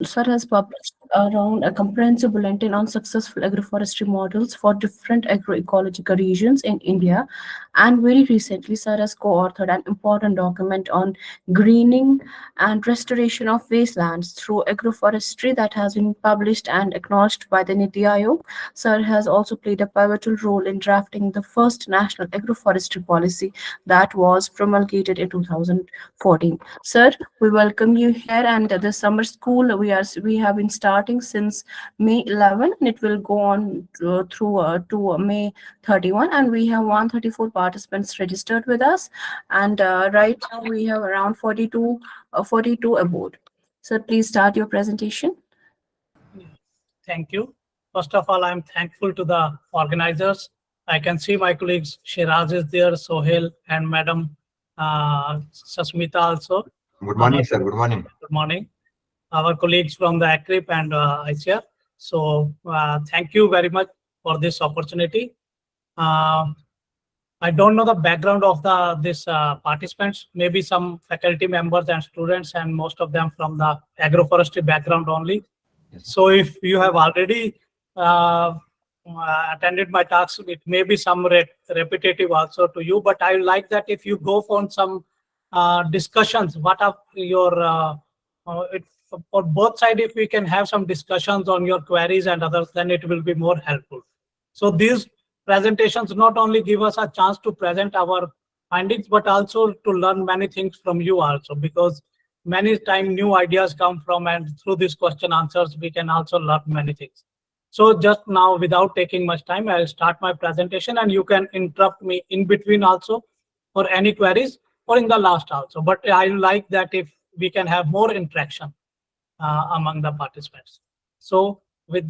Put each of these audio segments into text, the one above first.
Sir has published around a comprehensive bulletin on successful agroforestry models for different agroecological regions in India. And very recently, Sir has co-authored an important document on greening and restoration of wastelands through agroforestry that has been published and acknowledged by the Niti Aayog. Sir has also played a pivotal role in drafting the first national agroforestry policy that was promulgated in 2014. Sir, we welcome you here, and the summer school we have been starting since May 11, and it will go on to May 31, and we have 134 participants registered with us, and right now we have around 42 aboard. So please start your presentation. Thank you. First of all, I'm thankful to the organizers. I can see my colleagues Shiraz is there, Sohail, and Madam Sasmita also. Good morning, sir. Good morning. Good morning. Our colleagues from the ACRIP and ICR. So thank you very much for this opportunity. I don't know the background of this participants, maybe some faculty members and students, and most of them from the agroforestry background only. Yes. So if you have already attended my talks, it may be some repetitive also to you, but I like that if you go for some discussions, what are your, for both sides, if we can have some discussions on your queries and others, then it will be more helpful. So these presentations not only give us a chance to present our findings, but also to learn many things from you also, because many times new ideas come from, and through these question answers, we can also learn many things. So just now, without taking much time, I'll start my presentation, and you can interrupt me in between also for any queries, or in the last also. But I like that if we can have more interaction among the participants. So with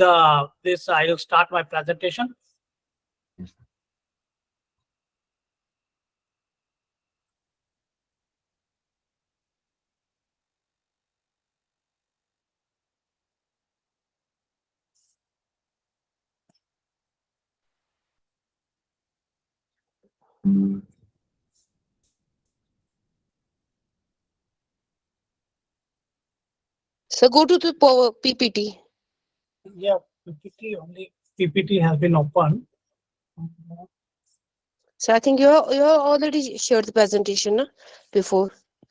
this, I'll start my presentation. So go to the PPT. Yeah, PPT only. PPT has been open. So I think you already shared the presentation before.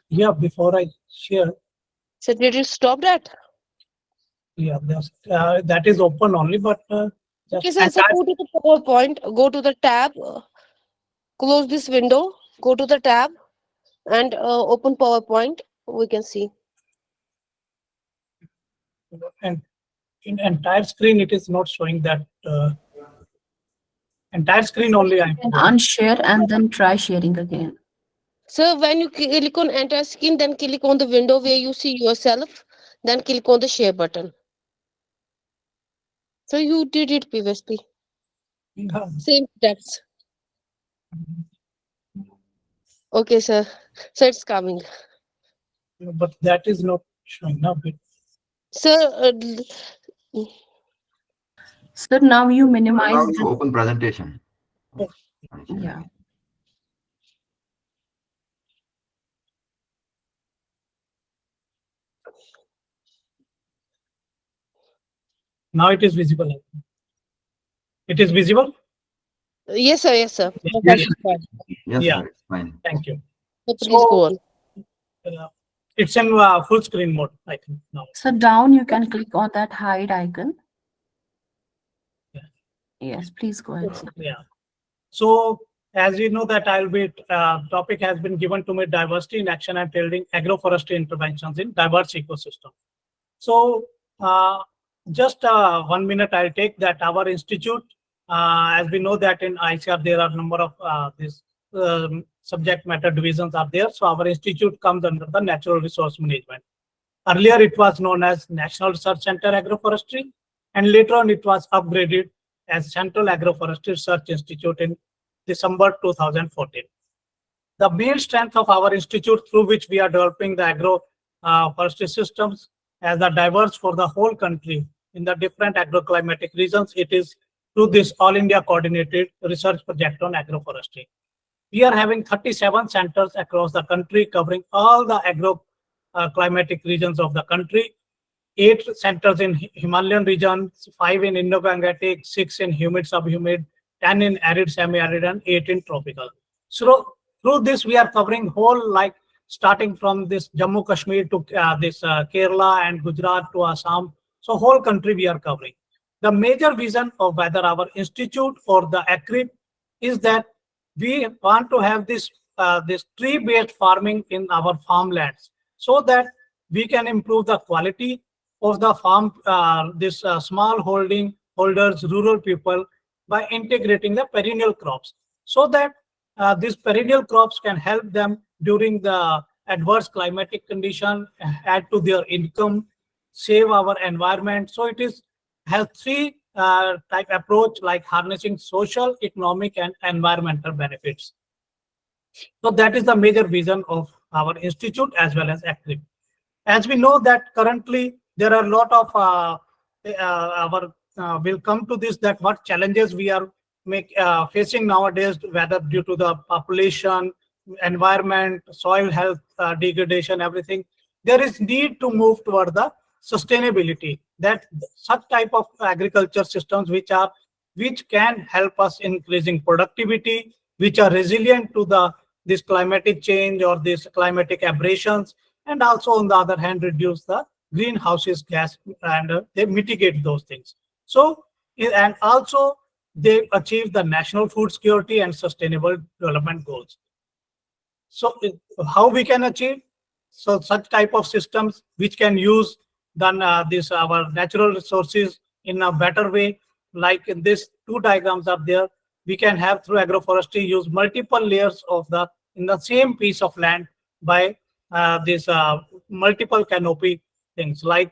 Yeah, before I share. So did you stop that? Yeah, that is open only, but okay, so go to the PowerPoint, go to the tab, close this window, go to the tab, and open PowerPoint. We can see. And in entire screen, it is not showing that. Entire screen only. I can unshare and then try sharing again. So when you click on entire screen, then click on the window where you see yourself, then click on the share button. So you did it previously. Yeah. Same steps. Okay, sir. So it's coming. But that is not showing up. Sir, so now you minimize. Now you open presentation. Yeah. Now it is visible. It is visible? Yes, sir. Yes, sir. Yes, yeah. Sir, it's fine. Thank you. So please go on. It's in full screen mode, I think now. So down you can click on that hide icon. Yeah. Yes, please go ahead. Yeah. So as you know that I'll be topic has been given to me, diversity in action and building agroforestry interventions in diverse ecosystem. So just 1 minute I'll take that our institute, as we know that in ICR there are a number of these subject matter divisions are there. So our institute comes under the natural resource management. Earlier it was known as National Research Center Agroforestry, and later on it was upgraded as Central Agroforestry Research Institute in December 2014. The main strength of our institute, through which we are developing the agroforestry systems as the diverse for the whole country in the different agroclimatic regions, it is through this All India Coordinated Research Project on Agroforestry. We are having 37 centers across the country covering all the agroclimatic regions of the country. 8 centers in Himalayan region, 5 in Indo-Gangetic, 6 in humid, subhumid, 10 in arid, semi-arid, and 8 in tropical. So through this, we are covering whole, like starting from this Jammu Kashmir to this Kerala and Gujarat to Assam. So whole country we are covering. The major vision of whether our institute or the ACRIP is that we want to have this tree-based farming in our farmlands, so that we can improve the quality of the farm, this small holders, rural people, by integrating the perennial crops, so that these perennial crops can help them during the adverse climatic condition, add to their income, save our environment. So it is has three type approach, like harnessing social, economic, and environmental benefits. So that is the major vision of our institute as well as ACRIP. As we know that currently there are a lot of our will come to this, that what challenges we are facing nowadays, whether due to the population, environment, soil health degradation, everything. There is need to move toward the sustainability, that such type of agriculture systems which can help us increasing productivity, which are resilient to the this climatic change or these climatic aberrations, and also on the other hand reduce the greenhouses gas, and they mitigate those things. So and also they achieve the national food security and sustainable development goals. So how we can achieve? So such type of systems which can use then this our natural resources in a better way, like in this two diagrams are there. We can have through agroforestry use multiple layers of the in the same piece of land by this multiple canopy things, like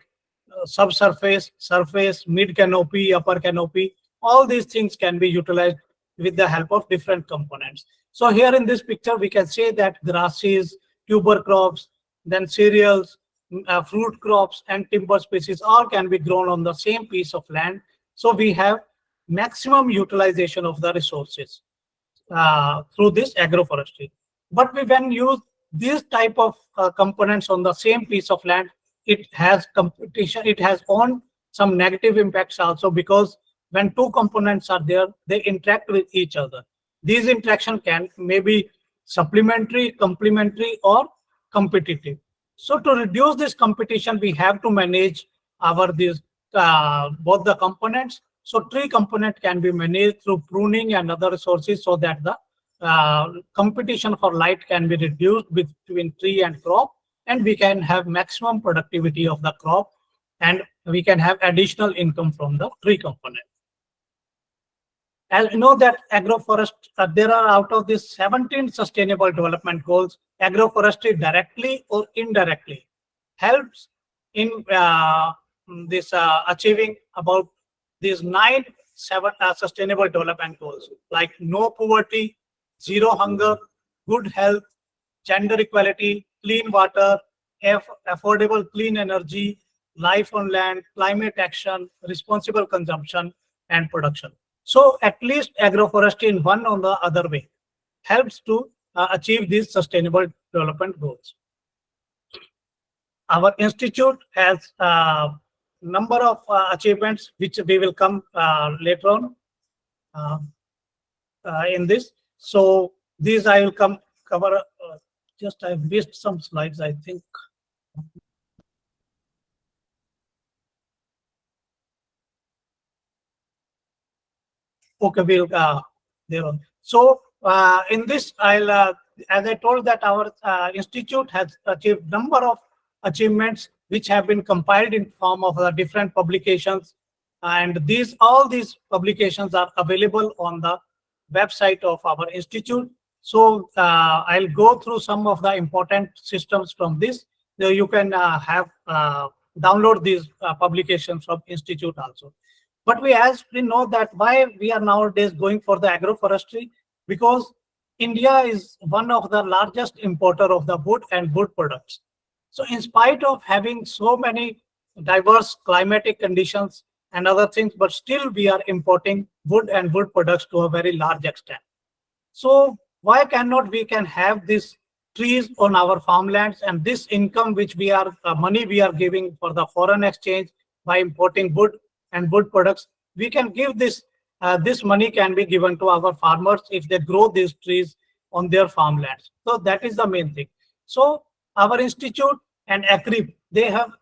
subsurface, surface, mid canopy, upper canopy. All these things can be utilized with the help of different components. So here in this picture, we can say that grasses, tuber crops, then cereals, fruit crops, and timber species all can be grown on the same piece of land. So we have maximum utilization of the resources through this agroforestry. But we when use these type of components on the same piece of land, it has competition, it has on some negative impacts also, because when two components are there, they interact with each other. These interaction can maybe supplementary, complementary, or competitive. So to reduce this competition, we have to manage our these both the components. So tree component can be managed through pruning and other resources, so that the competition for light can be reduced between tree and crop, and we can have maximum productivity of the crop, and we can have additional income from the tree component. As we know that agroforest, there are out of these 17 sustainable development goals, agroforestry directly or indirectly helps in this achieving about these 7 sustainable development goals, like no poverty, zero hunger, good health, gender equality, clean water, affordable clean energy, life on land, climate action, responsible consumption, and production. So at least agroforestry in one or the other way helps to achieve these sustainable development goals. Our institute has a number of achievements which we will come later on in this. So these I will cover. Just I missed some slides, I think. Okay, we'll there on. So in this, I'll as I told that our institute has achieved number of achievements which have been compiled in form of different publications, and all these publications are available on the website of our institute. So I'll go through some of the important systems from this. So you can have download these publications from institute also. But as we know that why we are nowadays going for the agroforestry, because India is one of the largest importer of the wood and wood products. So in spite of having so many diverse climatic conditions and other things, but still we are importing wood and wood products to a very large extent. So why cannot we can have this trees on our farmlands, and this income which we are money we are giving for the foreign exchange by importing wood and wood products, we can give this money can be given to our farmers if they grow these trees on their farmlands. So that is the main thing. So our institute and ACRIP, they have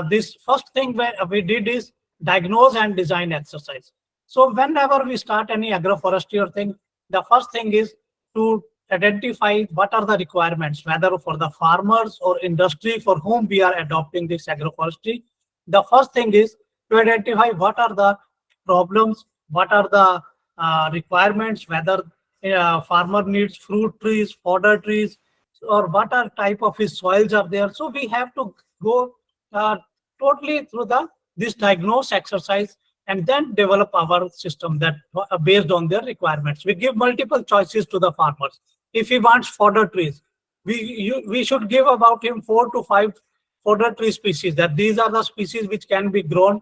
this first thing where we did is diagnose and design exercise. So whenever we start any agroforestry or thing, the first thing is to identify what are the requirements, whether for the farmers or industry for whom we are adopting this agroforestry. The first thing is to identify what are the problems, what are the requirements, whether farmer needs fruit trees, fodder trees, or what are type of his soils are there. So we have to go totally through this diagnose exercise and then develop our system that based on their requirements. We give multiple choices to the farmers. If he wants fodder trees, we should give about him 4 to 5 fodder tree species, that these are the species which can be grown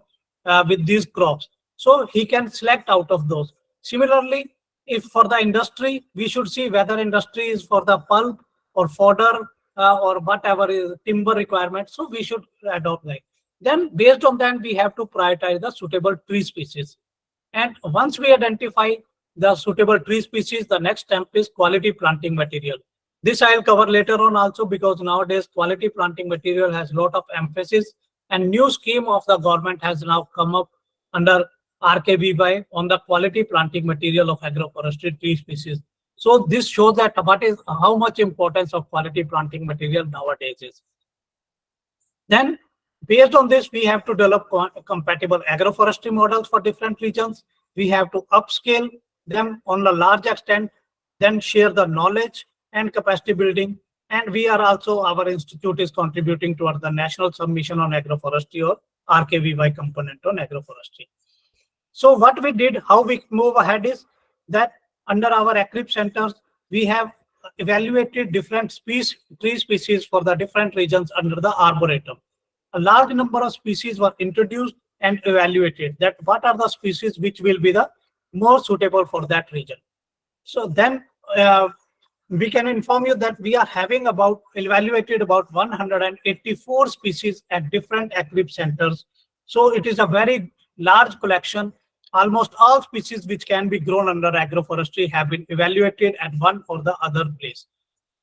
with these crops. So he can select out of those. Similarly, if for the industry, we should see whether industry is for the pulp or fodder or whatever is timber requirement. So we should adopt that. Then based on that, we have to prioritize the suitable tree species. And once we identify the suitable tree species, the next step is quality planting material. This I'll cover later on also, because nowadays quality planting material has a lot of emphasis, and new scheme of the government has now come up under RKVY on the quality planting material of agroforestry tree species. So this shows that how much importance of quality planting material nowadays is. Then based on this, we have to develop compatible agroforestry models for different regions. We have to upscale them on a large extent, then share the knowledge and capacity building. And we are also, our institute is contributing towards the National Submission on Agroforestry, or RKVY component on agroforestry. So what we did, how we move ahead is that under our ACRIP centers, we have evaluated different tree species for the different regions under the arboretum. A large number of species were introduced and evaluated, that what are the species which will be the more suitable for that region. So then we can inform you that we are having evaluated about 184 species at different ACRIP centers. So it is a very large collection. Almost all species which can be grown under agroforestry have been evaluated at one or the other place,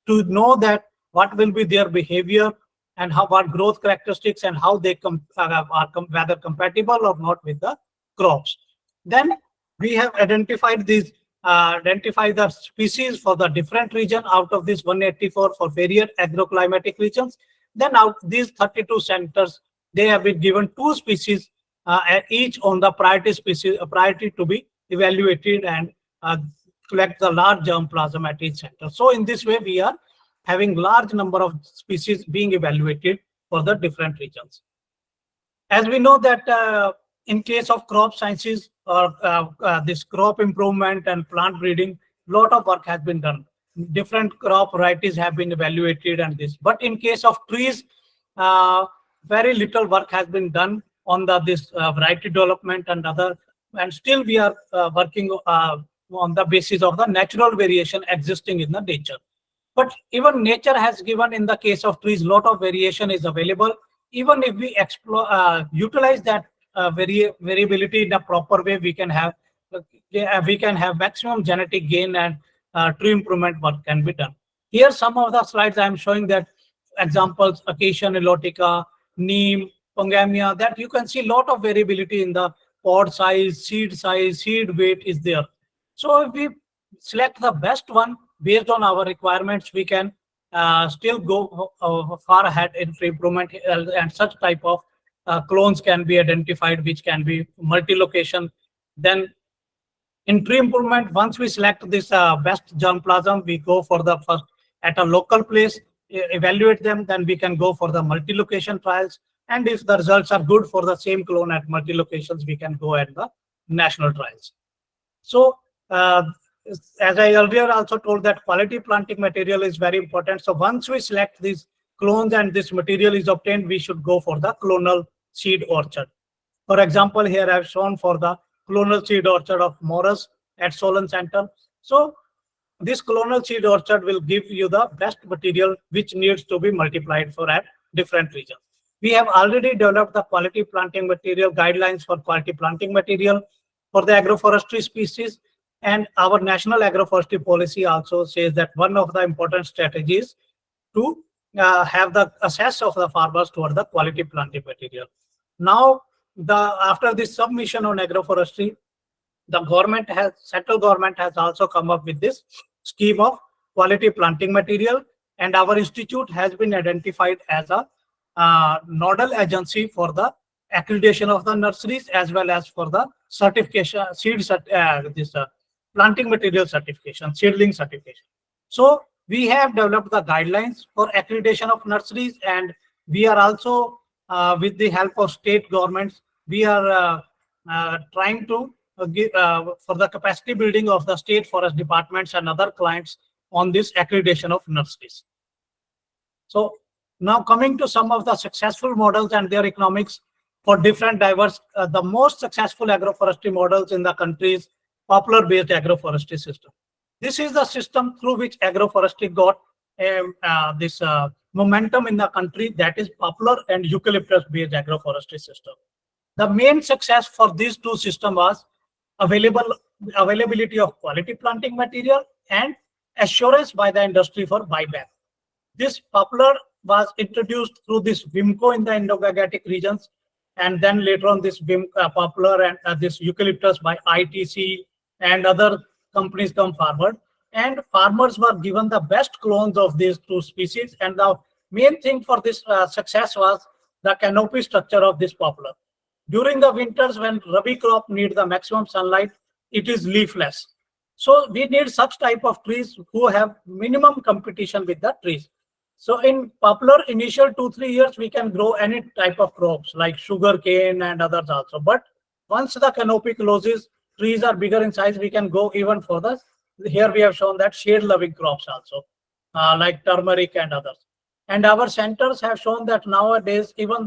to know that what will be their behavior and what growth characteristics and how they are whether compatible or not with the crops. Then we have identified the species for the different region out of this 184 for various agroclimatic regions. Then out these 32 centers, they have been given 2 species each on the priority to be evaluated and collect the large germplasm at each center. So in this way, we are having large number of species being evaluated for the different regions. As we know that in case of crop sciences or this crop improvement and plant breeding, lot of work has been done. Different crop varieties have been evaluated and this. But in case of trees, very little work has been done on this variety development and other, and still we are working on the basis of the natural variation existing in the nature. But even nature has given, in the case of trees, lot of variation is available. Even if we utilize that variability in a proper way, we can have maximum genetic gain, and tree improvement work can be done. Here some of the slides I am showing that examples: acacia nilotica, neem, pongamia, that you can see a lot of variability in the pod size, seed weight is there. So if we select the best one based on our requirements, we can still go far ahead in tree improvement, and such type of clones can be identified which can be multi-location. Then in tree improvement, once we select this best germplasm, we go for the first at a local place, evaluate them, then we can go for the multi-location trials. And if the results are good for the same clone at multi-locations, we can go at the national trials. So as I earlier also told, that quality planting material is very important. So once we select these clones and this material is obtained, we should go for the clonal seed orchard. For example, here I've shown for the clonal seed orchard of Morus at Solon Center. So this clonal seed orchard will give you the best material which needs to be multiplied for at different regions. We have already developed the quality planting material guidelines for quality planting material for the agroforestry species, and our national agroforestry policy also says that one of the important strategies to have the access of the farmers toward the quality planting material. Now, after this submission on agroforestry, the central government has also come up with this scheme of quality planting material, and our institute has been identified as a nodal agency for the accreditation of the nurseries as well as for the certification, planting material certification, seedling certification. So we have developed the guidelines for accreditation of nurseries, and we are also, with the help of state governments, we are trying to give for the capacity building of the state forest departments and other clients on this accreditation of nurseries. So now coming to some of the successful models and their economics for different diverse, the most successful agroforestry models in the country is poplar-based agroforestry system. This is the system through which agroforestry got this momentum in the country, that is poplar and eucalyptus-based agroforestry system. The main success for these two systems was availability of quality planting material and assurance by the industry for buyback. This poplar was introduced through this Vimco in the Indo-Gangetic regions, and then later on this poplar and this eucalyptus by ITC and other companies come forward, and farmers were given the best clones of these two species. And the main thing for this success was the canopy structure of this poplar. During the winters, when rabi crop needs the maximum sunlight, it is leafless. So we need such type of trees who have minimum competition with the trees. So in poplar, initial 2-3 years, we can grow any type of crops like sugar cane and others also. But once the canopy closes, trees are bigger in size, we can go even further. Here we have shown that shade-loving crops also, like turmeric and others. And our centers have shown that nowadays, even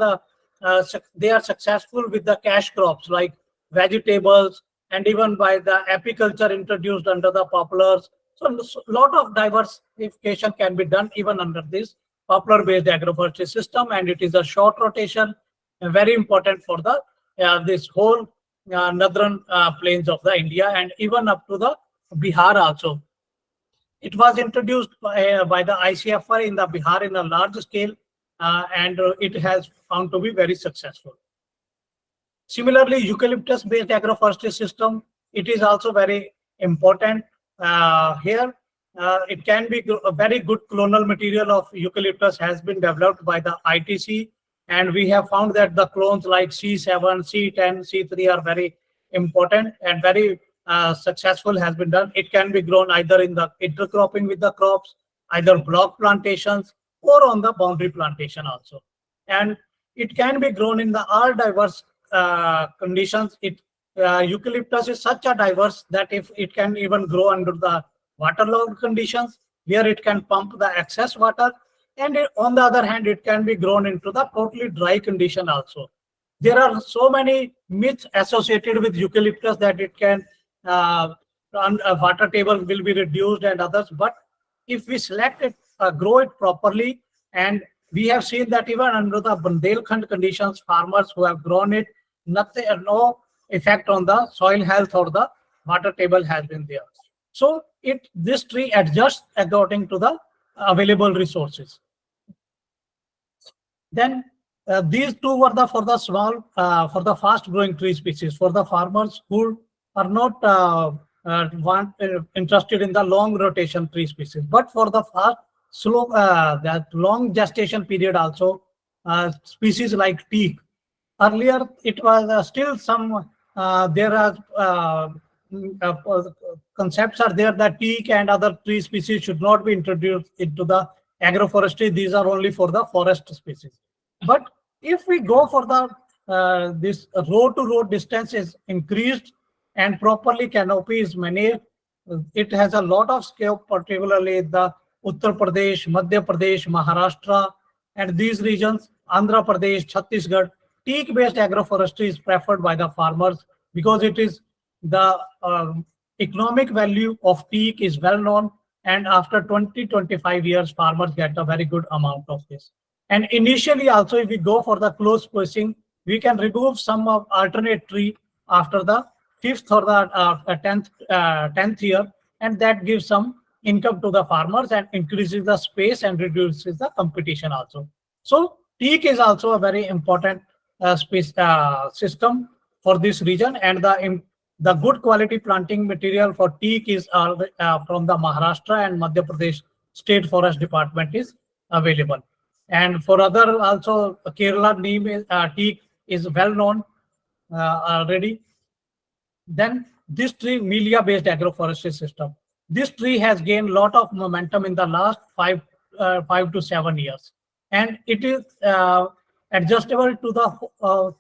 they are successful with the cash crops like vegetables, and even by the apiculture introduced under the poplars. So a lot of diversification can be done even under this poplar-based agroforestry system, and it is a short rotation, very important for the this whole northern plains of the India and even up to the Bihar also. It was introduced by the ICFI in the Bihar in a large scale, and it has found to be very successful. Similarly, eucalyptus-based agroforestry system, it is also very important. Here, it can be a very good clonal material of eucalyptus has been developed by the ITC, and we have found that the clones like C7, C10, C3 are very important and very successful has been done. It can be grown either in the intercropping with the crops, either block plantations or on the boundary plantation also. And it can be grown in the all diverse conditions. Eucalyptus is such a diverse that if it can even grow under the waterlogged conditions where it can pump the excess water, and on the other hand, it can be grown into the totally dry condition also. There are so many myths associated with eucalyptus that it can water table will be reduced and others, but if we select it, grow it properly, and we have seen that even under the Bundelkhand conditions, farmers who have grown it, no effect on the soil health or the water table has been there. So this tree adjusts according to the available resources. Then these two were for the small, for the fast growing tree species, for the farmers who are not interested in the long rotation tree species, but for the fast, slow, that long gestation period also, species like teak. Earlier, it was still some, there are concepts are there that teak and other tree species should not be introduced into the agroforestry. These are only for the forest species. But if we go for the this row to row distance is increased and properly canopy is managed, it has a lot of scope, particularly the Uttar Pradesh, Madhya Pradesh, Maharashtra, and these regions, Andhra Pradesh, Chhattisgarh. Teak-based agroforestry is preferred by the farmers because it is the economic value of teak is well known, and after 20-25 years, farmers get a very good amount of this. And initially also, if we go for the close spacing, we can remove some of alternate tree after the fifth or the 10th year, and that gives some income to the farmers and increases the space and reduces the competition also. So teak is also a very important space system for this region, and the good quality planting material for teak is from the Maharashtra and Madhya Pradesh State Forest Department is available. And for other also, Kerala neem is, teak is well known already. Then this tree, Melia-based agroforestry system. This tree has gained a lot of momentum in the last 5 to 7 years, and it is adjustable to the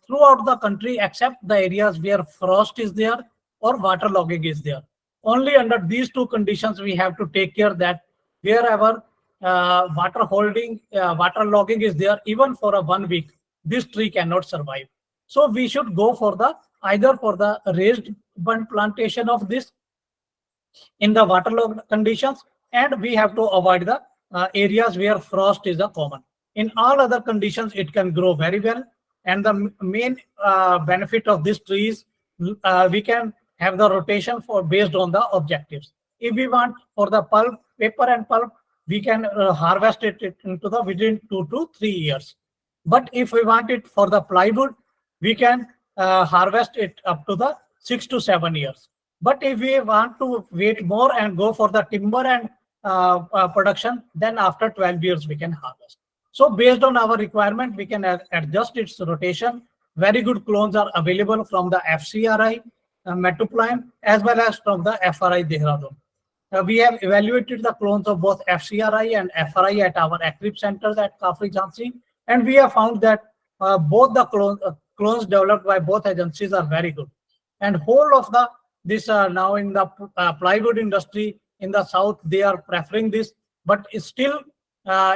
throughout the country except the areas where frost is there or waterlogging is there. Only under these two conditions we have to take care that wherever waterlogging is there, even for a 1 week, this tree cannot survive. So we should go for the either for the raised bund plantation of this in the waterlogged conditions, and we have to avoid the areas where frost is a common. In all other conditions, it can grow very well. And the main benefit of this tree is we can have the rotation for based on the objectives. If we want for the pulp, paper and pulp, we can harvest it into the within 2 to 3 years. But if we want it for the plywood, we can harvest it up to the 6 to 7 years. But if we want to wait more and go for the timber and production, then after 12 years we can harvest. So based on our requirement, we can adjust its rotation. Very good clones are available from the FCRI, Metupline, as well as from the FRI Dehradun. We have evaluated the clones of both FCRI and FRI at our ACRIP centers at Kafri Jhansi, and we have found that both the clones developed by both agencies are very good. And whole of the this now in the plywood industry in the south, they are preferring this, but it's still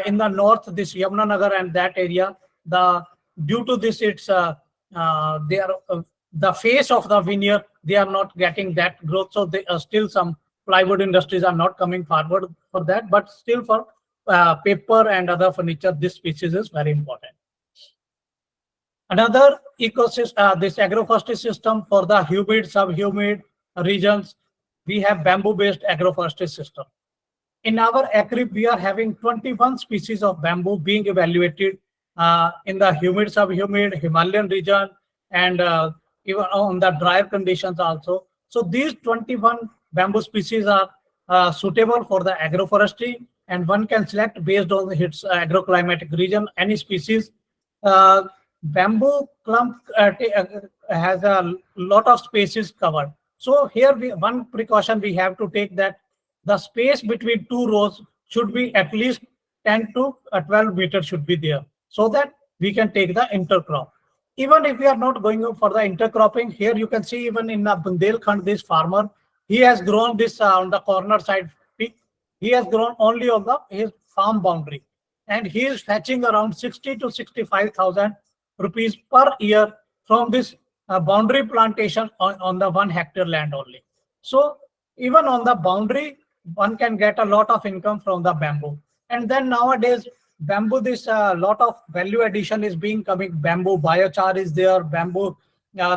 in the north, this Yamunanagar and that area, due to this, it's they are the face of the veneer, they are not getting that growth. So they still some plywood industries are not coming forward for that, but still for paper and other furniture, this species is very important. Another ecosystem, this agroforestry system for the humid, subhumid regions, we have bamboo-based agroforestry system. In our ACRIP, we are having 21 species of bamboo being evaluated in the humid, subhumid, Himalayan region, and even on the drier conditions also. So these 21 bamboo species are suitable for the agroforestry, and one can select based on its agroclimatic region any species. Bamboo clump has a lot of spaces covered. So here one precaution we have to take that the space between two rows should be at least 10 to 12 meters should be there, so that we can take the intercrop. Even if we are not going for the intercropping, here you can see even in Bundelkhand, this farmer, he has grown this on the corner side peak. He has grown only on his farm boundary, and he is fetching around 60 to 65,000 rupees per year from this boundary plantation on the 1 hectare land only. So even on the boundary, one can get a lot of income from the bamboo. And then nowadays, bamboo, this lot of value addition is being coming. Bamboo biochar is there, bamboo,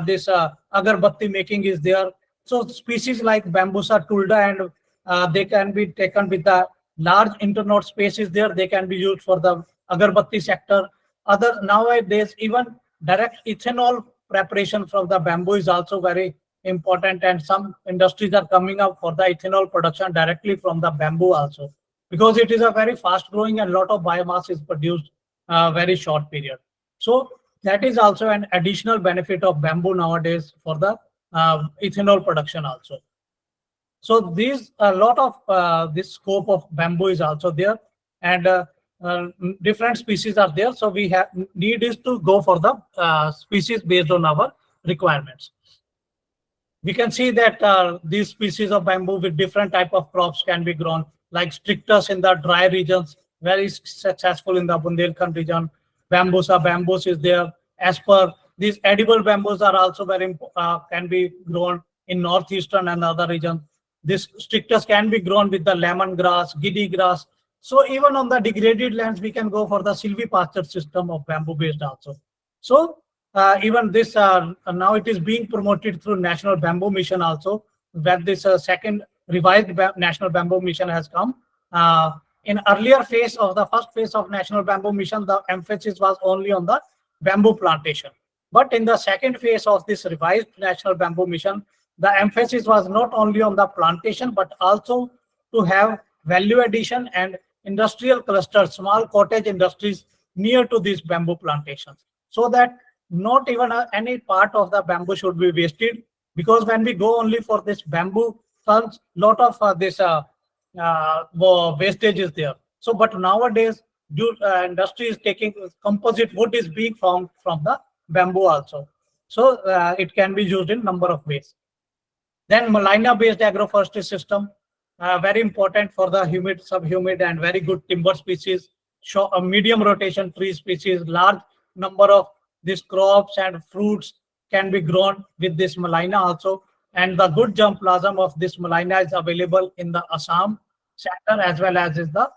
this agarbatti making is there. So species like Bambusa tulda, and they can be taken with the large internode spaces there. They can be used for the agarbatti sector. Other nowadays, even direct ethanol preparation from the bamboo is also very important, and some industries are coming up for the ethanol production directly from the bamboo also, because it is a very fast growing and lot of biomass is produced very short period. So that is also an additional benefit of bamboo nowadays for the ethanol production also. So these a lot of this scope of bamboo is also there, and different species are there. So we have need is to go for the species based on our requirements. We can see that these species of bamboo with different type of crops can be grown, like strictus in the dry regions, very successful in the Bundelkhand region. Bambusa bamboos is there. As per these edible bamboos are also very can be grown in northeastern and other regions. this strictus can be grown with the lemongrass, giddy grass. So even on the degraded lands, we can go for the silvipasture system of bamboo based also. So even this now it is being promoted through National Bamboo Mission also, where this second revised National Bamboo Mission has come. In earlier phase of the first phase of National Bamboo Mission, the emphasis was only on the bamboo plantation. But in the second phase of this revised National Bamboo Mission, the emphasis was not only on the plantation, but also to have value addition and industrial clusters, small cottage industries near to these bamboo plantations, so that not even any part of the bamboo should be wasted. Because when we go only for this bamboo, comes lot of this wastage is there. So, but nowadays, industry is taking composite wood is being found from the bamboo also. So it can be used in number of ways. Then Malina-based agroforestry system, very important for the humid, subhumid, and very good timber species. Show a medium rotation tree species, large number of these crops and fruits can be grown with this Malina also. And the good germplasm of this Malina is available in the Assam sector, as well as is the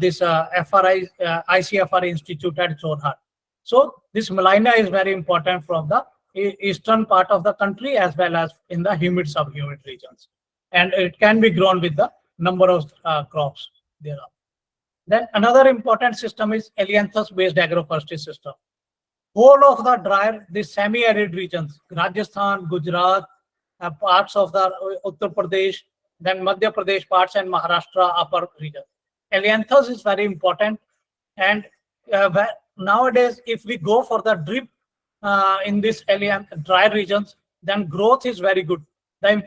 this FRI ICFR Institute at Jorhat. So this Malina is very important from the eastern part of the country, as well as in the humid subhumid regions, and it can be grown with the number of crops there are. Then another important system is Elianthus based agroforestry system. Whole of the drier, the semi-arid regions, Rajasthan, Gujarat, parts of the Uttar Pradesh, then Madhya Pradesh parts, and Maharashtra upper region. Elianthus is very important, and nowadays if we go for the drip in this dry regions, then growth is very good.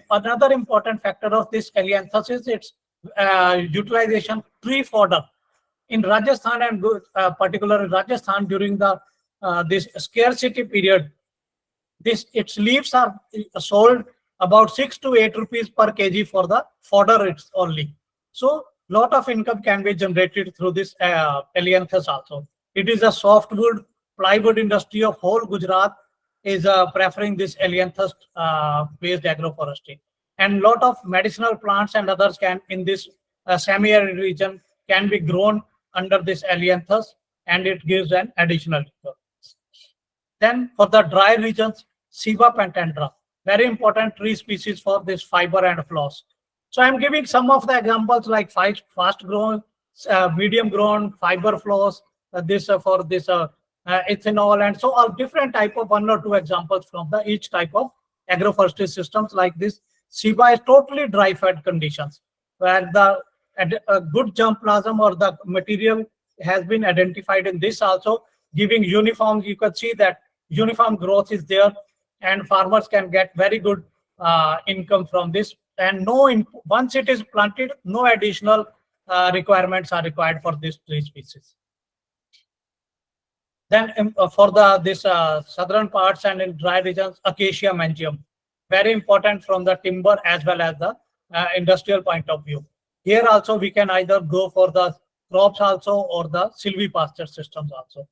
Another important factor of this Elianthus is its utilization tree fodder. In Rajasthan, and particularly Rajasthan, during the this scarcity period, its leaves are sold about 6 to 8 rupees per kg for the fodder it's only. So lot of income can be generated through this Elianthus also. It is a softwood plywood industry of whole Gujarat is preferring this Elianthus based agroforestry, and lot of medicinal plants and others can in this semi-arid region can be grown under this Elianthus, and it gives an additional income. Then for the dry regions, Siva pentandra, very important tree species for this fiber and floss. So I'm giving some of the examples like fast grown, medium grown, fiber floss, this for this ethanol, and so all different type of 1 or 2 examples from the each type of agroforestry systems like this. Siva is totally dry fed conditions, where the a good germplasm or the material has been identified in this also, giving uniform. You can see that uniform growth is there, and farmers can get very good income from this. And once it is planted, no additional requirements are required for this tree species. Then for this southern parts and in dry regions, Acacia mangium, very important from the timber as well as the industrial point of view. Here also we can either go for the crops also or the silvipasture systems also.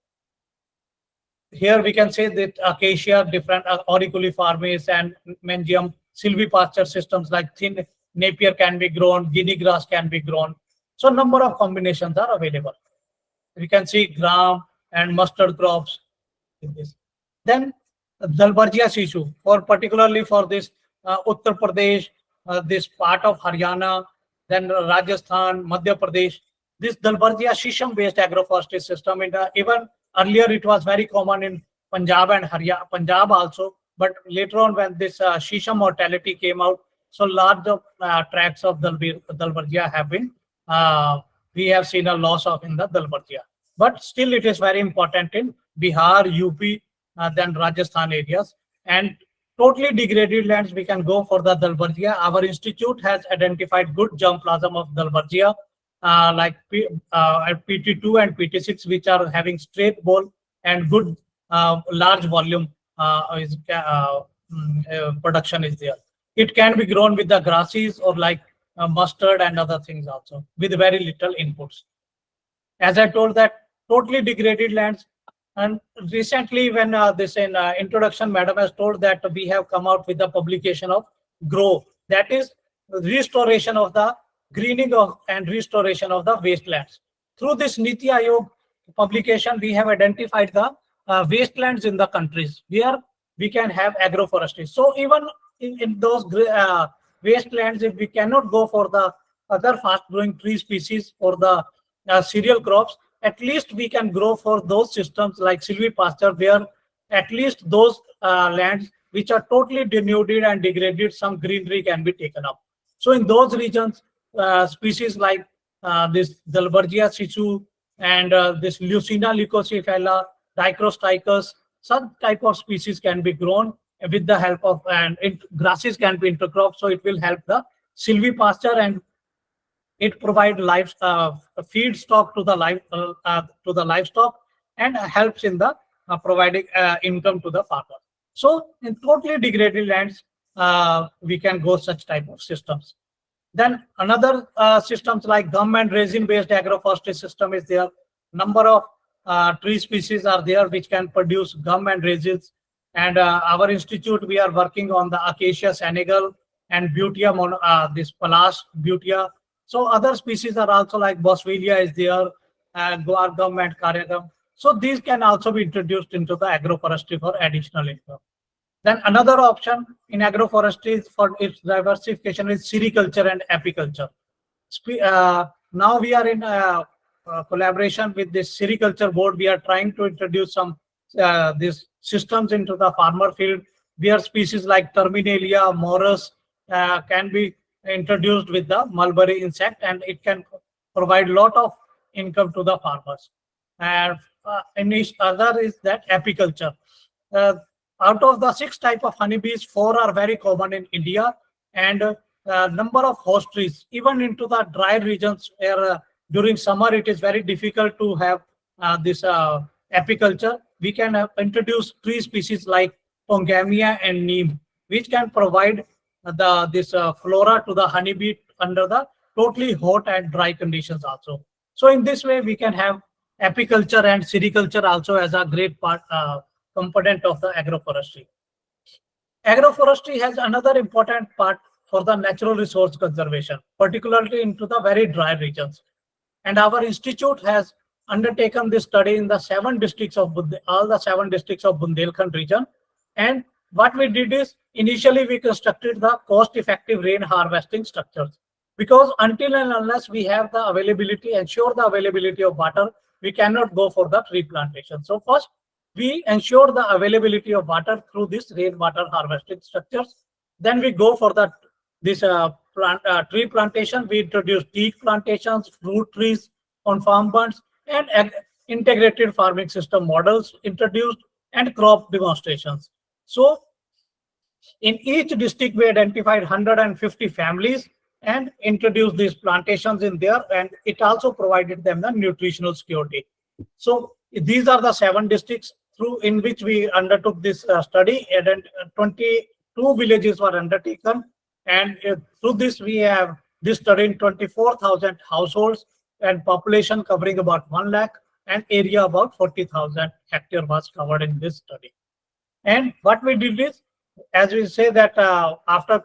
Here we can say that acacia, different auriculiformis and mangium, silvipasture systems like thin napier can be grown, guinea grass can be grown. So number of combinations are available. We can see gram and mustard crops in this. Then Dalbargia Shishu, for particularly for this Uttar Pradesh, this part of Haryana, then Rajasthan, Madhya Pradesh, this Dalbargia Shisham based agroforestry system. Even earlier it was very common in Punjab and Haryana, Punjab also, but later on when this Shisham mortality came out, so large tracts of Dalbargia have been, we have seen a loss of in the Dalbargia. But still it is very important in Bihar, UP, then Rajasthan areas. And totally degraded lands, we can go for the Dalbargia. Our institute has identified good germplasm of Dalbargia, like PT2 and PT6, which are having straight bole and good large volume production is there. It can be grown with the grasses or like mustard and other things also, with very little inputs. As I told that totally degraded lands, and recently when this in introduction, madam has told that we have come out with the publication of GROW, that is restoration of the greening of and restoration of the wastelands. Through this Niti Aayog publication, we have identified the wastelands in the countries where we can have agroforestry. So even in those wastelands, if we cannot go for the other fast-growing tree species or the cereal crops, at least we can grow for those systems like silvipasture, where at least those lands which are totally denuded and degraded, some greenery can be taken up. So in those regions, species like this Dalbergia situ and this Lucina leucocephala, Dicrostachys, some type of species can be grown with the help of, and grasses can be intercropped. So it will help the silvipasture, and it provide life feedstock to the livestock, and helps in the providing income to the farmer. So in totally degraded lands, we can go such type of systems. Then another systems like gum and resin based agroforestry system is there. Number of tree species are there which can produce gum and resins. And our institute, we are working on the Acacia senegal and Butea, this Palace Butea. So other species are also like Boswellia is there, guar gum and Kare gum. So these can also be introduced into the agroforestry for additional income. Then another option in agroforestry for its diversification is sericulture and apiculture. Now we are in collaboration with this sericulture board. We are trying to introduce some these systems into the farmer field, where species like Terminalia, Morus can be introduced with the mulberry insect, and it can provide a lot of income to the farmers. And other is that apiculture. Uh, Out of the 6 type of honeybees, 4 are very common in India, and number of host trees, even into the dry regions where during summer it is very difficult to have this apiculture. We can introduce tree species like Pongamia and neem, which can provide this flora to the honeybee under the totally hot and dry conditions also. So in this way, we can have apiculture and sericulture also as a great part component of the agroforestry. Agroforestry has another important part for the natural resource conservation, particularly into the very dry regions. And our institute has undertaken this study in the 7 districts of all the 7 districts of Bundelkhand region. And what we did is, initially we constructed the cost-effective rain harvesting structures, because until and unless we have the availability, ensure the availability of water, we cannot go for the tree plantation. So first, we ensure the availability of water through this rainwater harvesting structures. Then we go for the tree plantation. We introduce teak plantations, fruit trees on farm bunds, and integrated farming system models introduced, and crop demonstrations. So in each district, we identified 150 families and introduced these plantations in there, and it also provided them the nutritional security. So these are the 7 districts through in which we undertook this study, and 22 villages were undertaken, and through this we have this study in 24,000 households, and population covering about 1 lakh, and area about 40,000 hectare was covered in this study. And what we did is, as we say that after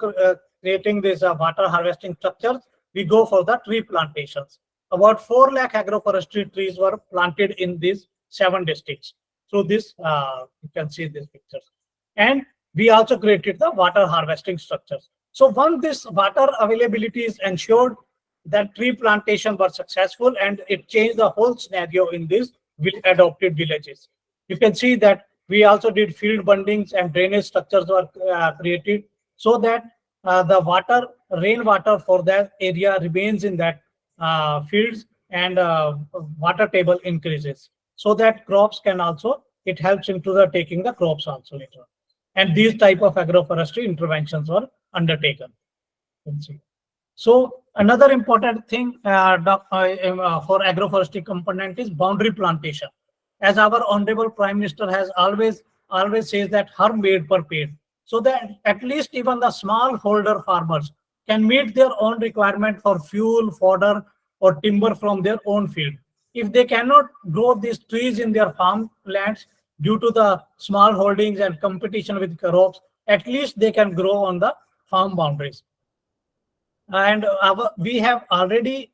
creating these water harvesting structures, we go for the tree plantations. About 4 lakh agroforestry trees were planted in these 7 districts. Through this, you can see these pictures. And we also created the water harvesting structures. So once this water availability is ensured, that tree plantation was successful, and it changed the whole scenario in these adopted villages. You can see that we also did field bundings, and drainage structures were created, so that the rainwater for that area remains in that fields, and water table increases, so that crops can also, it helps into the taking the crops also later. And these type of agroforestry interventions were undertaken. You can see. So another important thing for agroforestry component is boundary plantation. As our honorable Prime Minister has always says that har made per paid, so that at least even the small holder farmers can meet their own requirement for fuel, fodder, or timber from their own field. If they cannot grow these trees in their farm lands due to the small holdings and competition with crops, at least they can grow on the farm boundaries. And we have already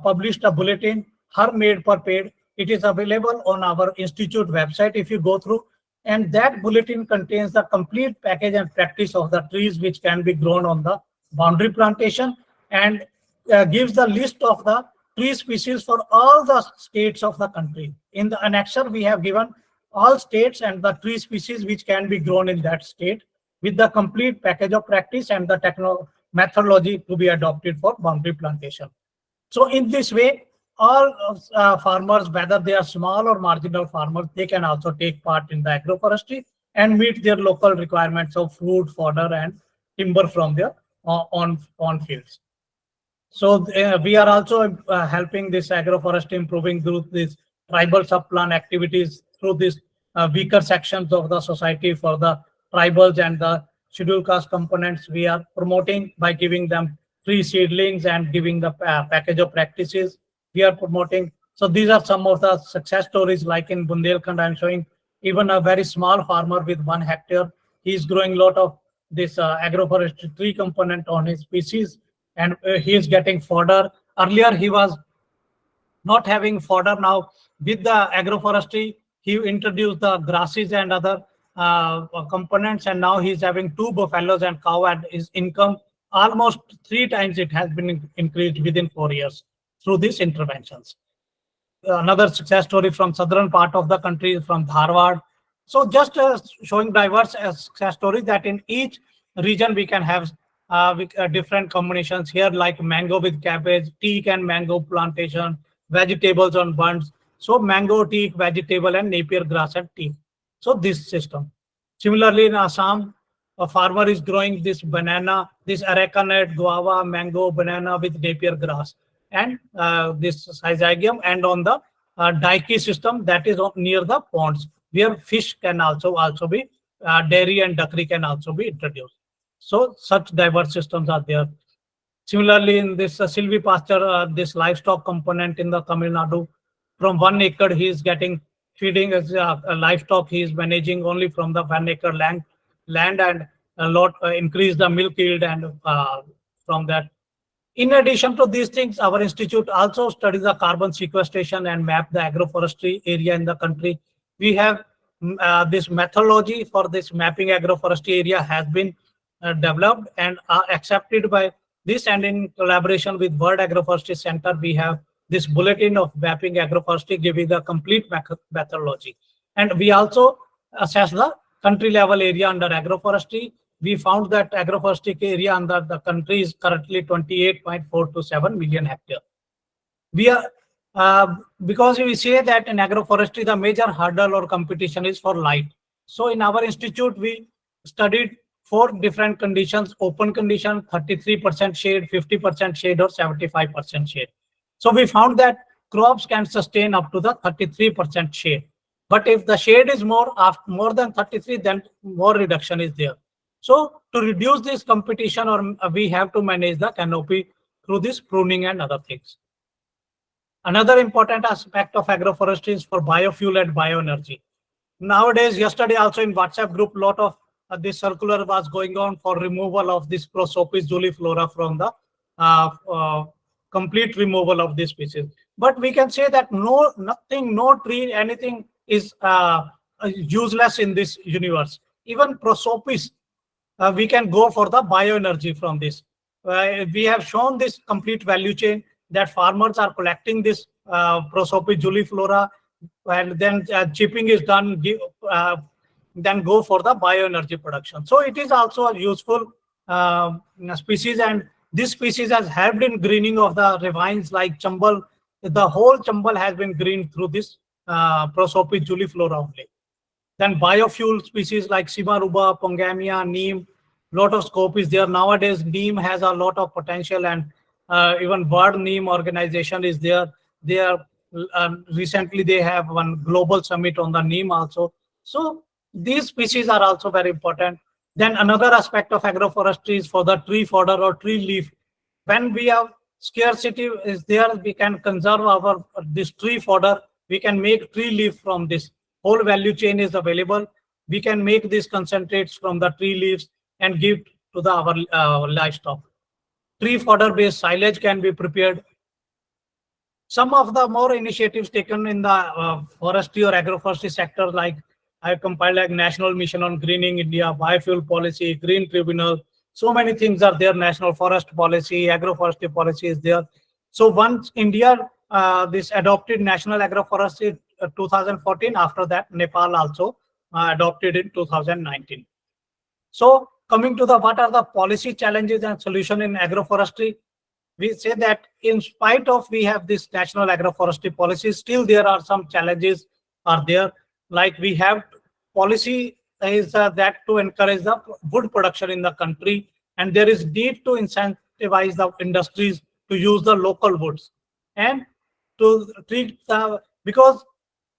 published a bulletin, Har Made per Paid. It is available on our institute website if you go through. And that bulletin contains the complete package and practice of the trees which can be grown on the boundary plantation, and gives the list of the tree species for all the states of the country. In the annexure, we have given all states and the tree species which can be grown in that state, with the complete package of practice and the methodology to be adopted for boundary plantation. So in this way, all farmers, whether they are small or marginal farmers, they can also take part in the agroforestry and meet their local requirements of food, fodder, and timber from their on fields. So we are also helping this agroforestry improving through these tribal subplan activities, through these weaker sections of the society for the tribals and the scheduled caste components. We are promoting by giving them free seedlings and giving the package of practices. We are promoting. So these are some of the success stories. Like in Bundelkhand, I'm showing even a very small farmer with 1 hectare. He's growing a lot of this agroforestry tree component on his species, and he is getting fodder. Earlier, he was not having fodder. Now, with the agroforestry, he introduced the grasses and other components, and now he's having 2 buffaloes and cow, and his income almost 3 times it has been increased within 4 years through these interventions. Another success story from southern part of the country, from Dharwad. So just showing diverse success stories, that in each region we can have different combinations here, like mango with cabbage, teak and mango plantation, vegetables on bunds. So mango, teak, vegetable, and napier grass and teak. So this system. Similarly, in Assam, a farmer is growing this banana, this areca nut, guava, mango, banana with napier grass, and this syzygium, and on the dike system, that is near the ponds, where fish can also be, dairy and duckery can also be introduced. So such diverse systems are there. Similarly, in this silvipasture, this livestock component in the Tamil Nadu, from 1 acre he is getting feeding as a livestock. He is managing only from the 1 acre land, and a lot increase the milk yield, and from that. In addition to these things, our institute also studies the carbon sequestration and map the agroforestry area in the country. We have this methodology for this mapping agroforestry area has been developed and accepted by this, and in collaboration with World Agroforestry Center, we have this bulletin of mapping agroforestry giving the complete methodology. And we also assess the country level area under agroforestry. We found that agroforestry area under the country is currently 28.427 million hectares. We are because we say that in agroforestry the major hurdle or competition is for light. So in our institute we studied 4 different conditions: open condition, 33% shade, 50% shade, or 75% shade. So we found that crops can sustain up to the 33% shade. But if the shade is more than 33, then more reduction is there. So to reduce this competition, or we have to manage the canopy through this pruning and other things. Another important aspect of agroforestry is for biofuel and bioenergy. Nowadays, yesterday also in WhatsApp group, lot of this circular was going on for removal of this Prosopis juliflora from the complete removal of this species. But we can say that no tree, anything is useless in this universe. Even Prosopis, we can go for the bioenergy from this. We have shown this complete value chain, that farmers are collecting this Prosopis juliflora, and then chipping is done, then go for the bioenergy production. So it is also a useful species, and this species has helped in greening of the ravines like Chambal. The whole Chambal has been greened through this Prosopis juliflora only. Then biofuel species like Simaruba, Pongamia, Neem, lot of scope is there. Nowadays, Neem has a lot of potential, and even World Neem organization is there. They are recently they have one global summit on the Neem also. So these species are also very important. Then another aspect of agroforestry is for the tree fodder or tree leaf. When we have scarcity is there, we can conserve our this tree fodder. We can make tree leaf from this. Whole value chain is available. We can make these concentrates from the tree leaves and give to the our livestock. tree fodder-based silage can be prepared. Some of the more initiatives taken in the forestry or agroforestry sector, like I compiled like National Mission on Greening India, Biofuel Policy, Green Tribunal. So many things are there. National Forest Policy, agroforestry policy is there. So once India this adopted National Agroforestry 2014, after that Nepal also adopted in 2019. So coming to the what are the policy challenges and solution in agroforestry, we say that in spite of we have this national agroforestry policy, still there are some challenges are there. Like we have policy is that to encourage the wood production in the country, and there is need to incentivize the industries to use the local woods and to treat the, because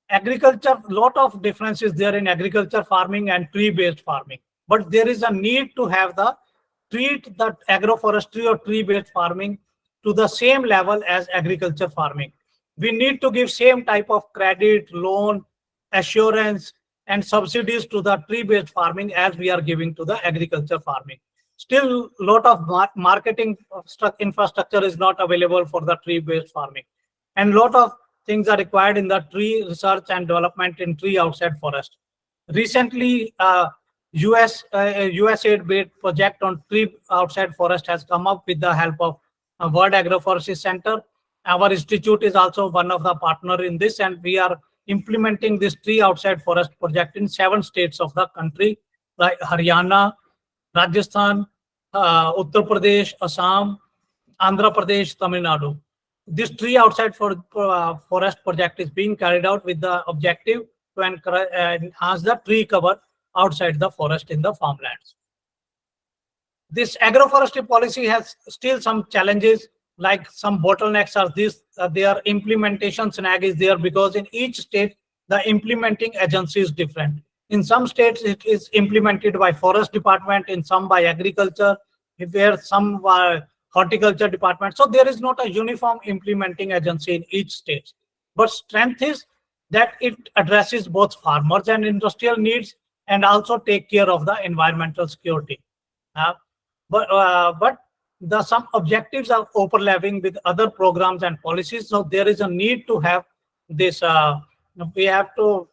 agriculture, lot of differences there in agriculture farming and tree based farming, but there is a need to have the treat the agroforestry or tree based farming to the same level as agriculture farming. We need to give same type of credit, loan, assurance and subsidies to the tree based farming as we are giving to the agriculture farming. Still lot of marketing infrastructure is not available for the tree based farming, and lot of things are required in the tree research and development in tree outside forest. Recently, USAID-based project on tree outside forest has come up with the help of World Agroforestry Center. Our institute is also one of the partner in this, and we are implementing this tree outside forest project in 7 states of the country, like Haryana, Rajasthan, Uttar Pradesh, Assam, Andhra Pradesh, Tamil Nadu. This tree outside forest project is being carried out with the objective to enhance the tree cover outside the forest in the farmlands. This agroforestry policy has still some challenges, like some bottlenecks are this, their implementation snag is there because in each state, the implementing agency is different. In some states, it is implemented by forest department, in some by agriculture, where some horticulture department. So there is not a uniform implementing agency in each state. But strength is that it addresses both farmers and industrial needs and also take care of the environmental security. But the some objectives are overlapping with other programs and policies. So there is a need to have this. We have to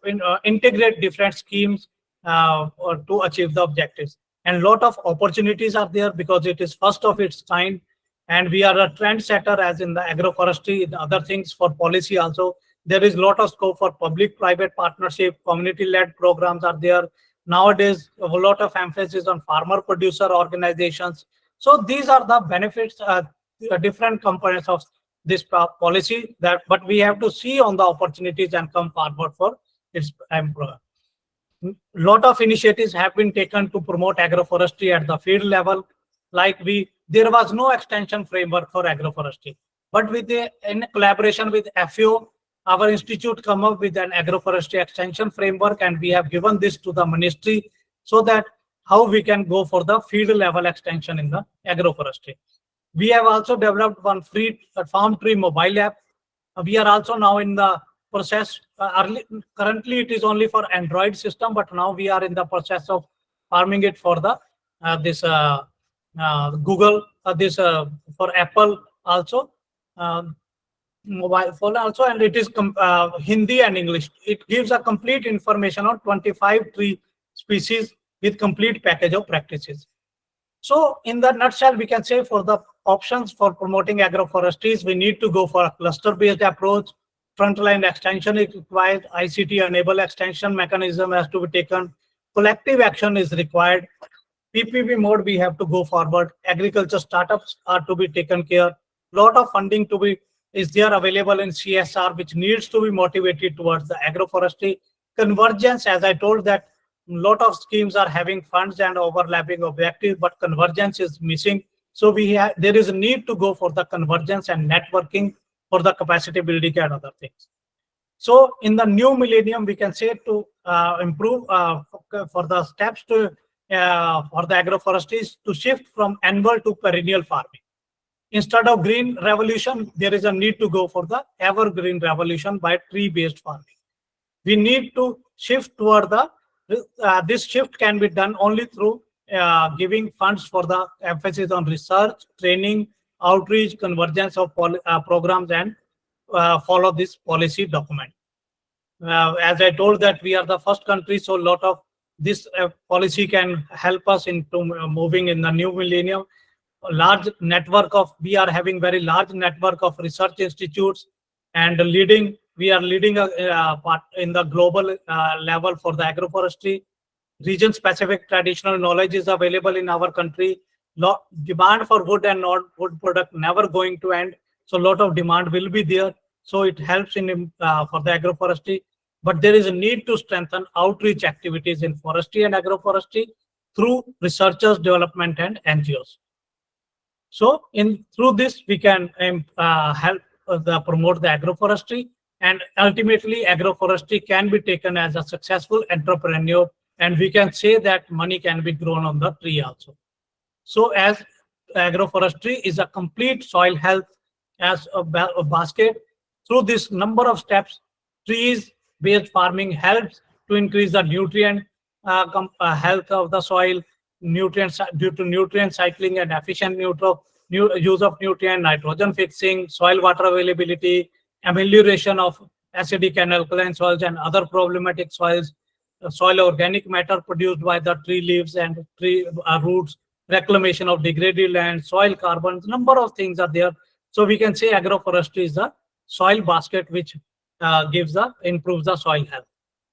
integrate different schemes or to achieve the objectives. And lot of opportunities are there because it is first of its kind, and we are a trendsetter as in the agroforestry and other things for policy also. There is a lot of scope for public-private partnership, community-led programs are there. Nowadays, a lot of emphasis on farmer-producer organizations. So these are the benefits, different components of this policy. But we have to see on the opportunities and come forward for its improvement. Lot of initiatives have been taken to promote agroforestry at the field level. Like there was no extension framework for agroforestry, but in collaboration with FAO, our institute come up with an agroforestry extension framework, and we have given this to the ministry so that how we can go for the field level extension in the agroforestry. We have also developed one free farm tree mobile app. We are also now in the process. Currently, it is only for Android system, but now we are in the process of farming it for the Google, for Apple also. Mobile phone also, and it is Hindi and English. It gives a complete information on 25 tree species with complete package of practices. So in the nutshell, we can say for the options for promoting agroforestry, we need to go for a cluster-based approach. Frontline extension is required. ICT-enabled extension mechanism has to be taken. Collective action is required. PPP mode, we have to go forward. Agriculture startups are to be taken care. Lot of funding is there available in CSR, which needs to be motivated towards the agroforestry. Convergence, as I told that lot of schemes are having funds and overlapping objectives, but convergence is missing. So there is a need to go for the convergence and networking for the capacity building and other things. So in the new millennium, we can say to improve for the steps to for the agroforestry to shift from annual to perennial farming. Instead of green revolution, there is a need to go for the evergreen revolution by tree-based farming. We need to shift toward the, this shift can be done only through giving funds for the emphasis on research, training, outreach, convergence of programs, and follow this policy document. As I told that we are the first country, so a lot of this policy can help us into moving in the new millennium. A large network of, we are having very large network of research institutes, and we are leading a part in the global level for the agroforestry. Region specific traditional knowledge is available in our country. Demand for wood and non-wood product never going to end, so a lot of demand will be there. So it helps in for the agroforestry, but there is a need to strengthen outreach activities in forestry and agroforestry through researchers, development, and NGOs. So through this, we can help promote the agroforestry, and ultimately agroforestry can be taken as a successful entrepreneur, and we can say that money can be grown on the tree also. So as agroforestry is a complete soil health as a basket, through this number of steps, trees-based farming helps to increase the nutrient health of the soil, nutrients due to nutrient cycling and efficient use of nutrient, nitrogen fixing, soil water availability, amelioration of acidic and alkaline soils and other problematic soils, soil organic matter produced by the tree leaves and tree roots, reclamation of degraded land, soil carbon, number of things are there. So we can say agroforestry is the soil basket which improves the soil health.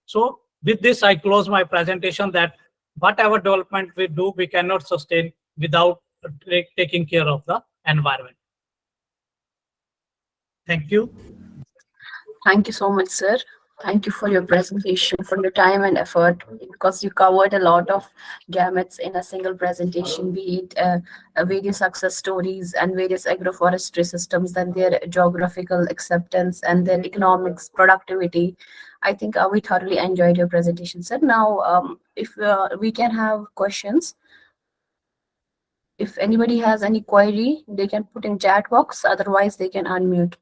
So with this, I close my presentation that whatever development we do, we cannot sustain without taking care of the environment. Thank you. Thank you so much, sir. Thank you for your presentation, for your time and effort, because you covered a lot of gamuts in a single presentation, be it various success stories and various agroforestry systems, then their geographical acceptance and their economics, productivity. I think we thoroughly enjoyed your presentation, sir. Now, if we can have questions. If anybody has any query, they can put in chat box. Otherwise, they can unmute.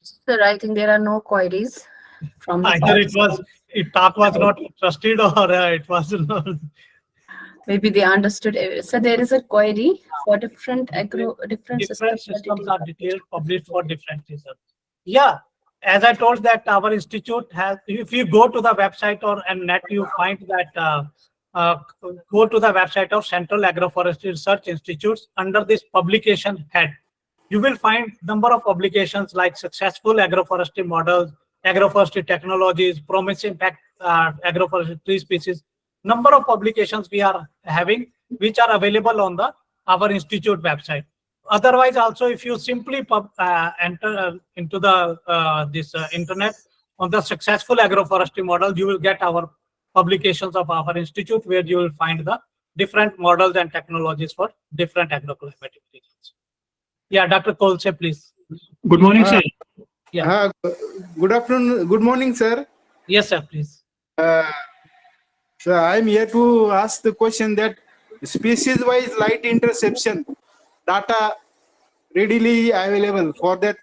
Sir, I think there are no queries from the Either talk was not trusted, or it was not. Maybe they understood. So there is a query for different Different systems are detailed, published for different reasons. Yeah, as I told that our institute has, if you go to the website or and net, you find that go to the website of Central Agroforestry Research Institutes under this publication head. You will find number of publications like successful agroforestry models, agroforestry technologies, promising agroforestry tree species. Number of publications we are having, which are available on our institute website. Otherwise, also, if you simply enter into the this internet on the successful agroforestry model, you will get our publications of our institute, where you will find the different models and technologies for different agroclimatic regions. Yeah, Dr. Kolse, please. Good morning, sir. Yeah. Good afternoon. Good morning, sir. Yes, sir, please. So I'm here to ask the question that species-wise light interception data readily available for that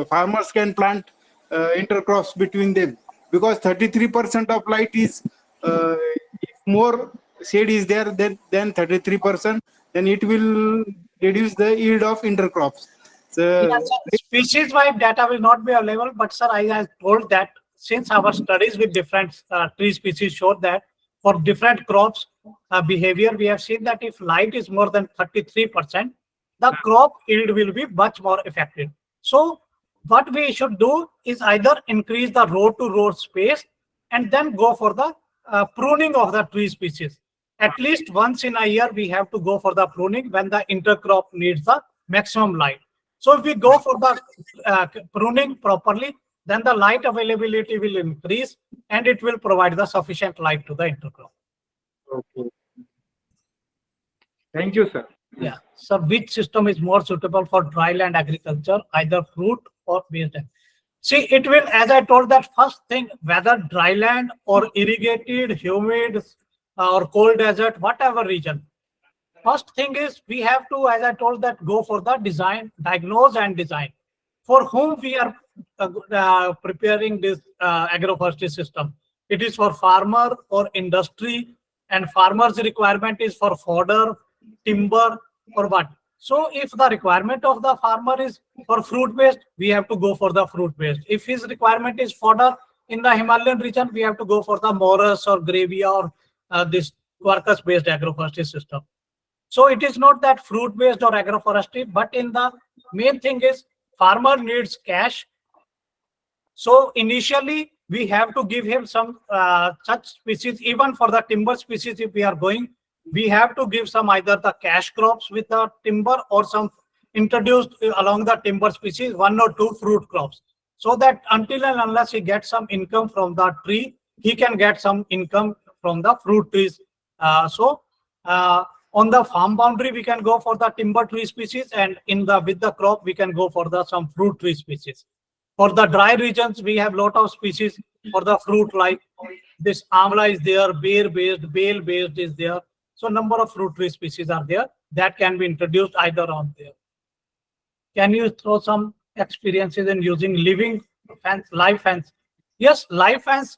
farmers can plant intercrops between them, because 33% of light is if more shade is there than 33%, then it will reduce the yield of intercrops. So species-wide data will not be available, but sir, I have told that since our studies with different tree species showed that for different crops behavior, we have seen that if light is more than 33%, the crop yield will be much more effective. So what we should do is either increase the row to row space and then go for the pruning of the tree species. At least once in a year, we have to go for the pruning when the intercrop needs the maximum light. So if we go for the pruning properly, then the light availability will increase and it will provide the sufficient light to the intercrop. okay. Thank you, sir. Yeah. So which system is more suitable for dry land agriculture, either fruit or based? See, it will, as I told that first thing, whether dry land or irrigated, humid, or cold desert, whatever region. First thing is we have to, as I told, that go for the design, diagnose and design. For whom we are preparing this agroforestry system. It is for farmer or industry, and farmer's requirement is for fodder, timber, or what. So if the requirement of the farmer is for fruit based, we have to go for the fruit based. If his requirement is fodder in the Himalayan region, we have to go for the Morus or Gravia or this Quercus based agroforestry system. So it is not that fruit based or agroforestry, but in the main thing is farmer needs cash. So initially we have to give him some such species. Even for the timber species, if we are going, we have to give some either the cash crops with the timber or some introduced along the timber species, 1 or 2 fruit crops, so that until and unless he gets some income from the tree, he can get some income from the fruit trees. On the farm boundary, we can go for the timber tree species, and in the with the crop, we can go for the some fruit tree species. For the dry regions, we have lot of species for the fruit, like this amla is there, bear based, bale based is there. So number of fruit tree species are there that can be introduced either on there. Can you throw some experiences in using living fence, live fence? Yes, live fence.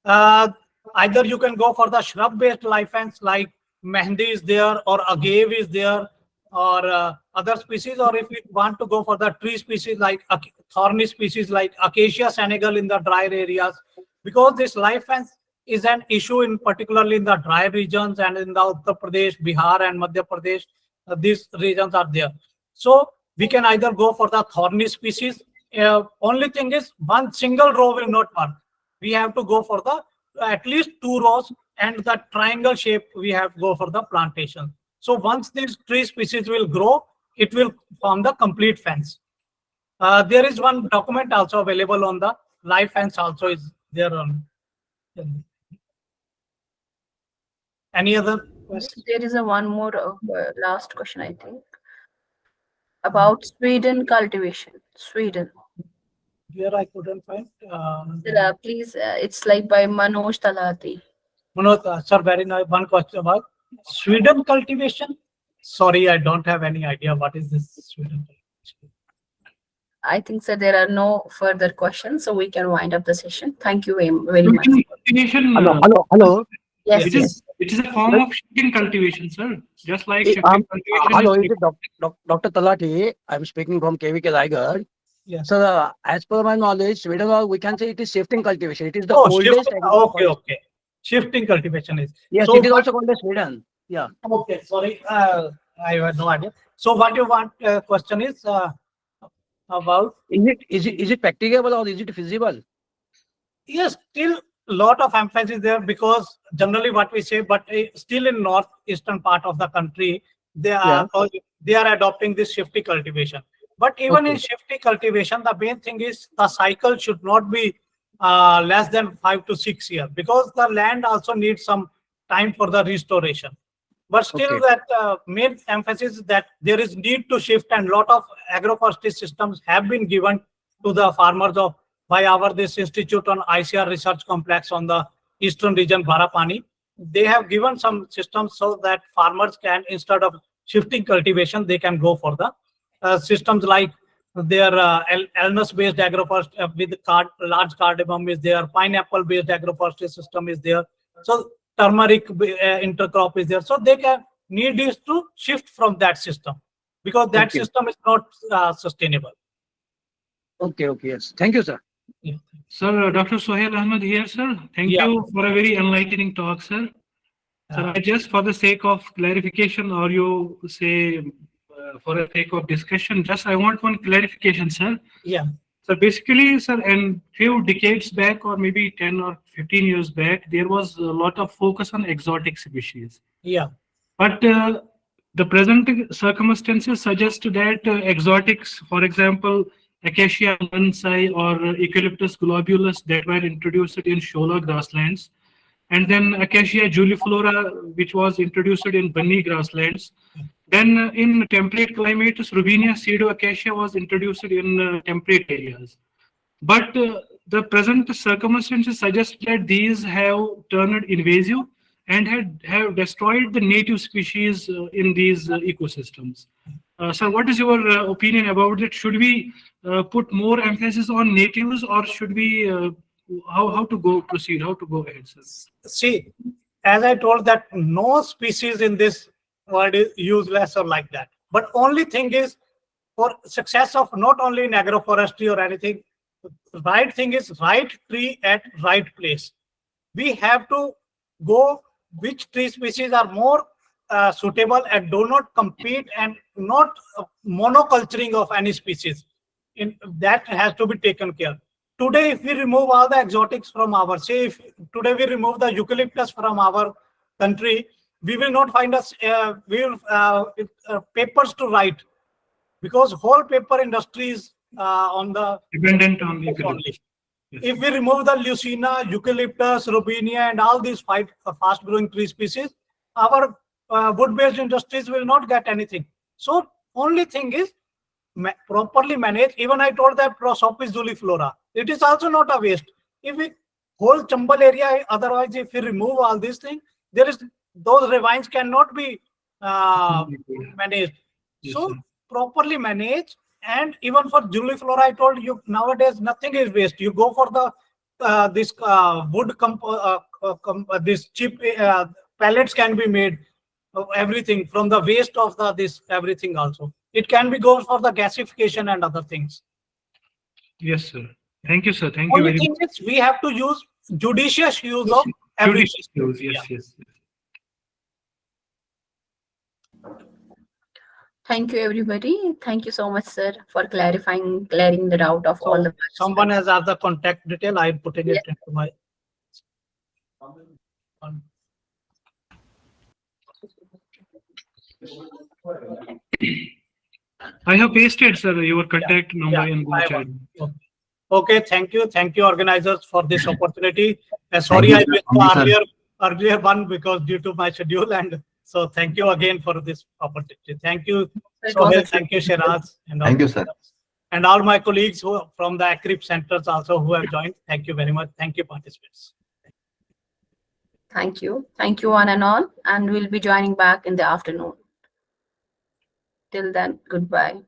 Either you can go for the shrub-based live fence like Mehndi is there, or agave is there, or other species. Or if you want to go for the tree species like thorny species like Acacia senegal in the dry areas, because this live fence is an issue in particularly in the dry regions and in the Uttar Pradesh, Bihar, and Madhya Pradesh. These regions are there. So we can either go for the thorny species. Only thing is one single row will not work. We have to go for the at least 2 rows, and the triangle shape we have to go for the plantation. So once these tree species will grow, it will form the complete fence. There is one document also available on the live fence also is there on. Any other question? There is a one more last question, I think, about Sweden cultivation. Sweden. Here I couldn't find. Please, it's like by Manoj Talati. Manoj, sir, very nice. One question about Sweden cultivation. Sorry, I don't have any idea what is this Sweden cultivation. I think, sir, there are no further questions, so we can wind up the session. Thank you very much. Cultivation, Hello. Yes, it yes. is it is a form of shifting cultivation, sir. Just like shifting cultivation. Hello, is is it Dr. Talati? I'm speaking from KVK Raigad. Yes. So, as per my knowledge, Sweden, we can say it is shifting cultivation. It is the Oh, oldest. shifting. Okay. Shifting cultivation is. Yes, So it is also called as Sweden. Yeah. okay, sorry, I had no idea. So what you want question is about? Is it practicable or is it feasible? Yes, still lot of emphasis there, because generally what we say, but still in northeastern part of the country, they are adopting this shifty cultivation. But even in shifty cultivation, the main thing is the cycle should not be less than 5 to 6 years, because the land also needs some time for the restoration. But still that main emphasis is that there is need to shift, and lot of agroforestry systems have been given to the farmers of by our this institute on ICR research complex on the eastern region Barapani. They have given some systems so that farmers can, instead of shifting cultivation, they can go for the systems like their Elnus based agroforestry with large cardamom is there, pineapple based agroforestry system is there. So turmeric intercrop is there. So they can need is to shift from that system, because that system is not sustainable. Okay, yes. Thank you, sir. Yeah. Sir, Dr. Sohail Ahmed here, sir. Thank you for a very enlightening talk, sir. Sir, I just for the sake of clarification, or you say for the sake of discussion, just I want one clarification, sir. Yeah. So basically, sir, and few decades back, or maybe 10 or 15 years back, there was a lot of focus on exotic species. Yeah. But the present circumstances suggest that exotics, for example, Acacia mansai or Eucalyptus globulus that were introduced in Shola grasslands, and then Acacia juliflora, which was introduced in Bunny grasslands. Then in temperate climates, Rubinia pseudoacacia was introduced in temperate areas. But the present circumstances suggest that these have turned invasive, and have destroyed the native species in these ecosystems. Sir, what is your opinion about it? Should we put more emphasis on natives, or should we how to proceed? How to go ahead, sir? See, as I told that no species in this world is useless or like that. But only thing is, for success of not only in agroforestry or anything, right thing is right tree at right place. We have to go which tree species are more suitable and do not compete and not monoculturing of any species. In that has to be taken care. Today, if we remove all the exotics from our, say, if today we remove the eucalyptus from our country, we will not find us papers to write, because whole paper industry is on the Dependent on the only. eucalyptus. Yes. If we remove the Lucina, eucalyptus, robinia, and all these five fast-growing tree species, our wood-based industries will not get anything. So only thing is properly manage. Even I told that Prosopis zuliflora, it is also not a waste. If we whole Chambal area, otherwise if we remove all these things, there is those ravines cannot be managed. Yes, So sir. properly manage. And even for juliflora, I told you nowadays nothing is waste. You go for the this wood this cheap pellets can be made of everything from the waste of the this everything also. It can be goes for the gasification and other things. Yes, sir. Thank you, sir. Thank you Only very thing much. is we have to use judicious use of everything. Judicious use. Yes, Yeah. yes. Thank you, everybody. Thank you so much, sir, for clearing the doubt of all So the someone participants. has asked the contact detail. I'm putting it into my. I have pasted, sir, your contact number in the I chat. want. Okay, thank you, organizers, for this opportunity. Thank Sorry, you, I sir. missed Thank you, the sir. earlier one because due to my schedule, and so thank you again for this opportunity. Thank you, It was Sohail. a Thank you, Shiraz, and all, Thank you, sir. and all my colleagues who from the ACRIP centers also who have joined. Thank you very much. Thank you, participants. Thank you. Thank you, one and all. And we'll be joining back in the afternoon. Till then, goodbye.